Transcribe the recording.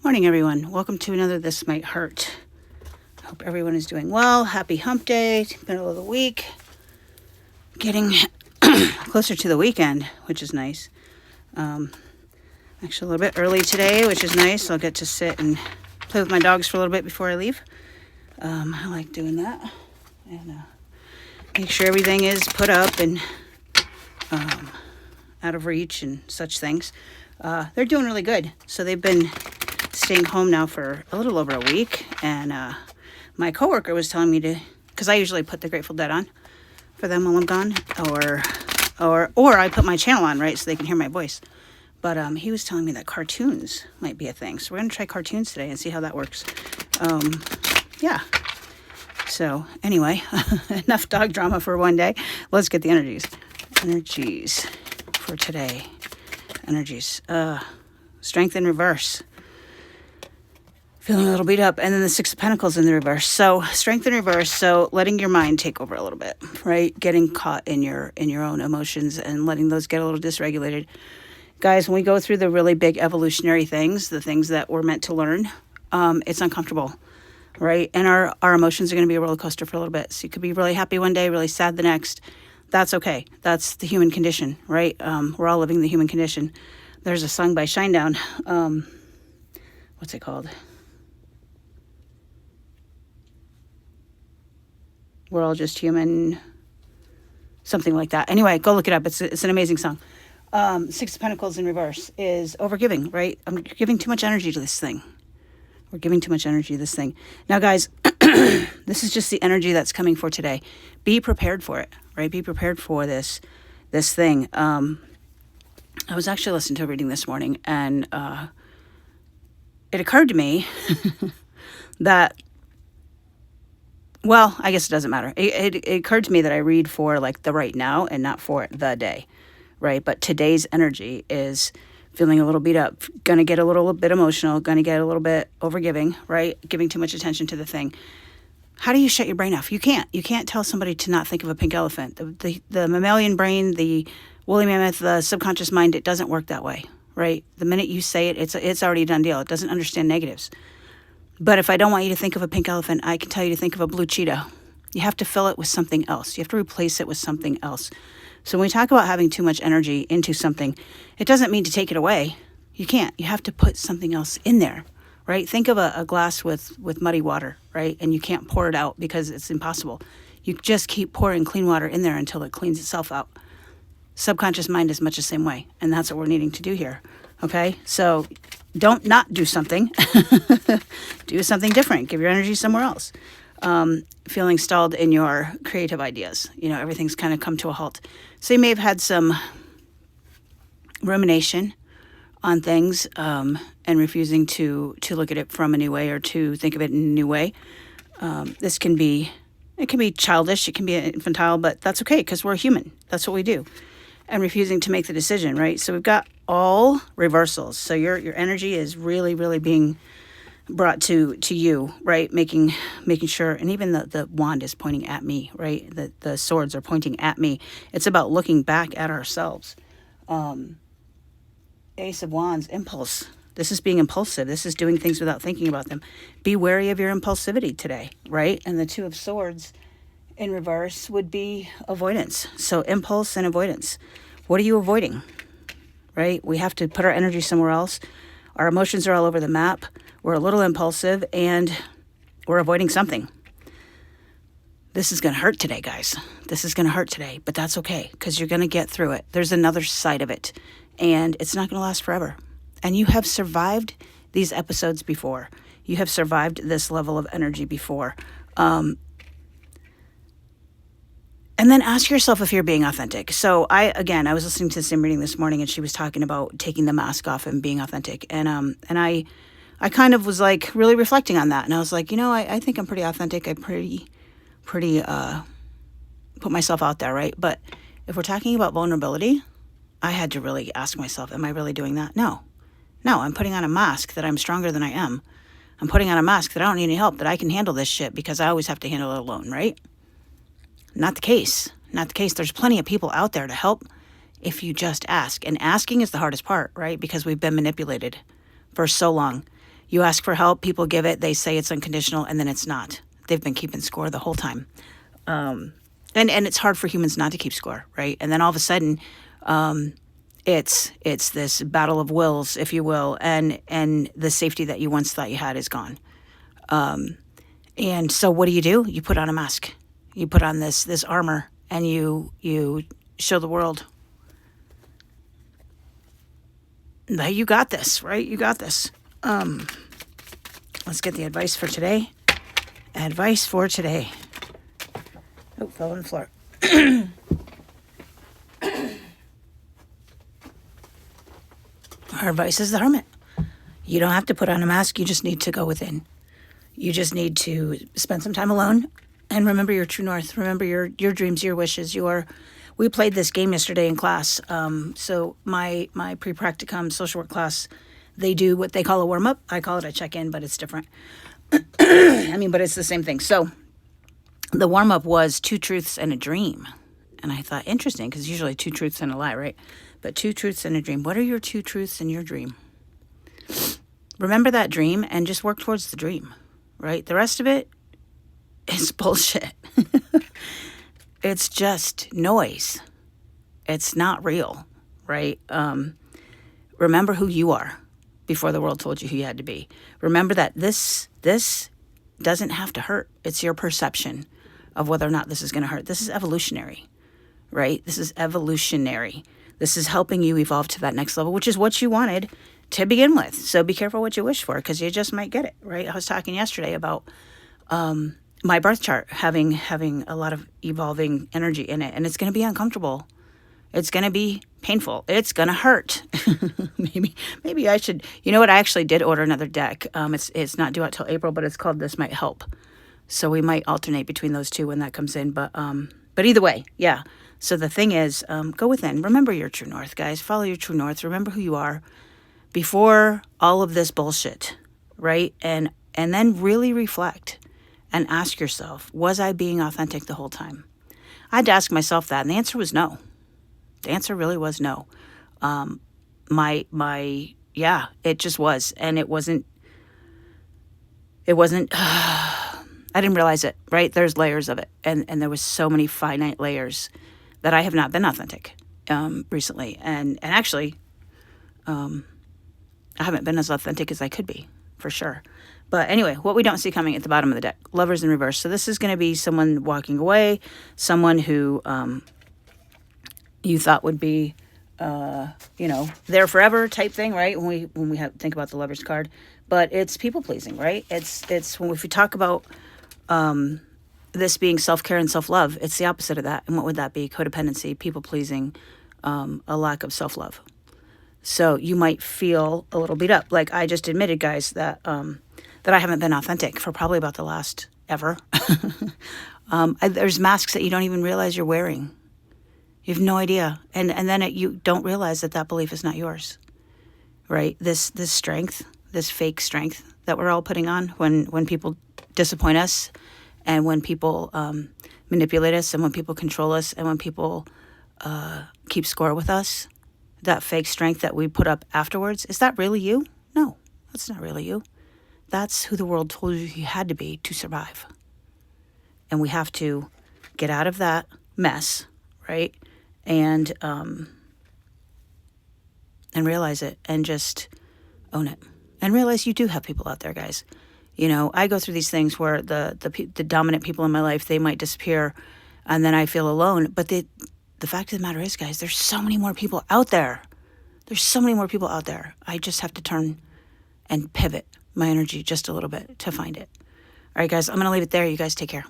Morning, everyone. Welcome to another This Might Hurt. Hope everyone is doing well. Happy hump day, middle of the week. Getting closer to the weekend, which is nice. Actually, a little bit early today, which is nice. I'll get to sit and play with my dogs for a little bit before I leave. I like doing that. And make sure everything is put up and out of reach and such things. They're doing really good. So they've been staying home now for a little over a week, and my coworker was telling me to, because I usually put the Grateful Dead on for them while I'm gone, or I put my channel on, right, so they can hear my voice. But he was telling me that cartoons might be a thing, so we're gonna try cartoons today and see how that works. Yeah. So anyway, enough dog drama for one day. Let's get the energies for today. Strength in reverse. Feeling a little beat up. And then the Six of Pentacles in the reverse. So strength in reverse. So letting your mind take over a little bit, right? Getting caught in your own emotions and letting those get a little dysregulated. Guys, when we go through the really big evolutionary things, the things that we're meant to learn, it's uncomfortable, right? And our emotions are going to be a roller coaster for a little bit. So you could be really happy one day, really sad the next. That's okay. That's the human condition, right? We're all living the human condition. There's a song by Shinedown. What's it called? We're all just human. Something like that. Anyway, go look it up. It's an amazing song. Six of Pentacles in reverse is overgiving, right? I'm giving too much energy to this thing. We're giving too much energy to this thing. Now, guys, this is just the energy that's coming for today. Be prepared for it, right? Be prepared for this thing. I was actually listening to a reading this morning, and it occurred to me that, well, I guess it doesn't matter. It occurred to me that I read for like the right now and not for the day, right? But today's energy is feeling a little beat up, going to get a little bit emotional, going to get a little bit overgiving, right? Giving too much attention to the thing. How do you shut your brain off? You can't. You can't tell somebody to not think of a pink elephant. The mammalian brain, the woolly mammoth, the subconscious mind, it doesn't work that way, right? The minute you say it, it's already a done deal. It doesn't understand negatives. But if I don't want you to think of a pink elephant, I can tell you to think of a blue cheetah. You have to fill it with something else. You have to replace it with something else. So when we talk about having too much energy into something, it doesn't mean to take it away. You can't. You have to put something else in there, right? Think of a glass with muddy water, right? And you can't pour it out because it's impossible. You just keep pouring clean water in there until it cleans itself out. Subconscious mind is much the same way. And that's what we're needing to do here. Okay? So don't not do something. Do something different. Give your energy somewhere else. Feeling stalled in your creative ideas. You know, everything's kind of come to a halt. So you may have had some rumination on things and refusing to look at it from a new way or to think of it in a new way. It can be childish, it can be infantile, but that's okay because we're human. That's what we do. And refusing to make the decision, right? So we've got all reversals. So your energy is really, really being brought to you, right? Making sure, and even the wand is pointing at me, right? The swords are pointing at me. It's about looking back at ourselves. Ace of Wands, impulse. This is being impulsive. This is doing things without thinking about them. Be wary of your impulsivity today, right? And the Two of Swords in reverse would be avoidance. So impulse and avoidance. What are you avoiding, right? We have to put our energy somewhere else. Our emotions are all over the map. We're a little impulsive and we're avoiding something. This is going to hurt today, guys. This is going to hurt today, but that's okay because you're going to get through it. There's another side of it and it's not going to last forever. And you have survived these episodes before. You have survived this level of energy before. And then ask yourself if you're being authentic. So I was listening to the same reading this morning and she was talking about taking the mask off and being authentic. And I kind of was like really reflecting on that. And I was like, I think I'm pretty authentic. I pretty put myself out there, right? But if we're talking about vulnerability, I had to really ask myself, am I really doing that? No, I'm putting on a mask that I'm stronger than I am. I'm putting on a mask that I don't need any help, that I can handle this shit because I always have to handle it alone, right? Not the case. There's plenty of people out there to help if you just ask. And asking is the hardest part, right? Because we've been manipulated for so long. You ask for help, people give it, they say it's unconditional, and then it's not. They've been keeping score the whole time. And it's hard for humans not to keep score, right? And then all of a sudden, it's this battle of wills, if you will, and the safety that you once thought you had is gone. And so what do? You put on a mask. You put on this armor, and you show the world that you got this, right? You got this. Let's get the advice for today. Advice for today. Oh, fell on the floor. Our advice is the hermit. You don't have to put on a mask. You just need to go within. You just need to spend some time alone and remember your true north. Remember your dreams, your wishes. We played this game yesterday in class. So my pre-practicum social work class, they do what they call a warm-up. I call it a check-in, but it's different. But it's the same thing. So the warm-up was 2 truths and a dream. And I thought, interesting, because usually 2 truths and a lie, right? But 2 truths and a dream. What are your 2 truths in your dream? Remember that dream and just work towards the dream, right? The rest of it is bullshit. It's just noise. It's not real, right? Remember who you are before the world told you who you had to be. Remember that this doesn't have to hurt. It's your perception of whether or not this is going to hurt. This is evolutionary, right? This is evolutionary. This is helping you evolve to that next level, which is what you wanted to begin with. So be careful what you wish for, because you just might get it, right? I was talking yesterday about my birth chart having a lot of evolving energy in it, and it's going to be uncomfortable. It's going to be painful. It's going to hurt. Maybe I should. You know what? I actually did order another deck. It's not due out till April, but it's called This Might Help. So we might alternate between those two when that comes in. But either way, yeah. So the thing is, go within. Remember your true north, guys. Follow your true north. Remember who you are before all of this bullshit, right? And then really reflect and ask yourself, was I being authentic the whole time? I had to ask myself that, and the answer was no. The answer really was no. It just was. And it wasn't, I didn't realize it, right? There's layers of it. And there was so many finite layers that I have not been authentic recently. And actually, I haven't been as authentic as I could be, for sure. But anyway, what we don't see coming at the bottom of the deck, Lovers in reverse. So this is going to be someone walking away, someone who you thought would be, there forever type thing, right? When we think about the Lovers card, but it's people pleasing, right? It's if we talk about this being self-care and self-love, it's the opposite of that. And what would that be? Codependency, people pleasing, a lack of self-love. So you might feel a little beat up. Like I just admitted, guys, that I haven't been authentic for probably about the last ever. There's masks that you don't even realize you're wearing. You have no idea. And then you don't realize that belief is not yours, right? This strength, this fake strength that we're all putting on when people disappoint us, and when people manipulate us, and when people control us, and when people keep score with us, that fake strength that we put up afterwards, is that really you? No, that's not really you. That's who the world told you had to be to survive. And we have to get out of that mess, right? And realize it, and just own it, and realize you do have people out there, guys. You know, I go through these things where the dominant people in my life, they might disappear, and then I feel alone. But the fact of the matter is, guys, there's so many more people out there. There's so many more people out there. I just have to turn and pivot my energy just a little bit to find it. All right, guys, I'm going to leave it there. You guys take care.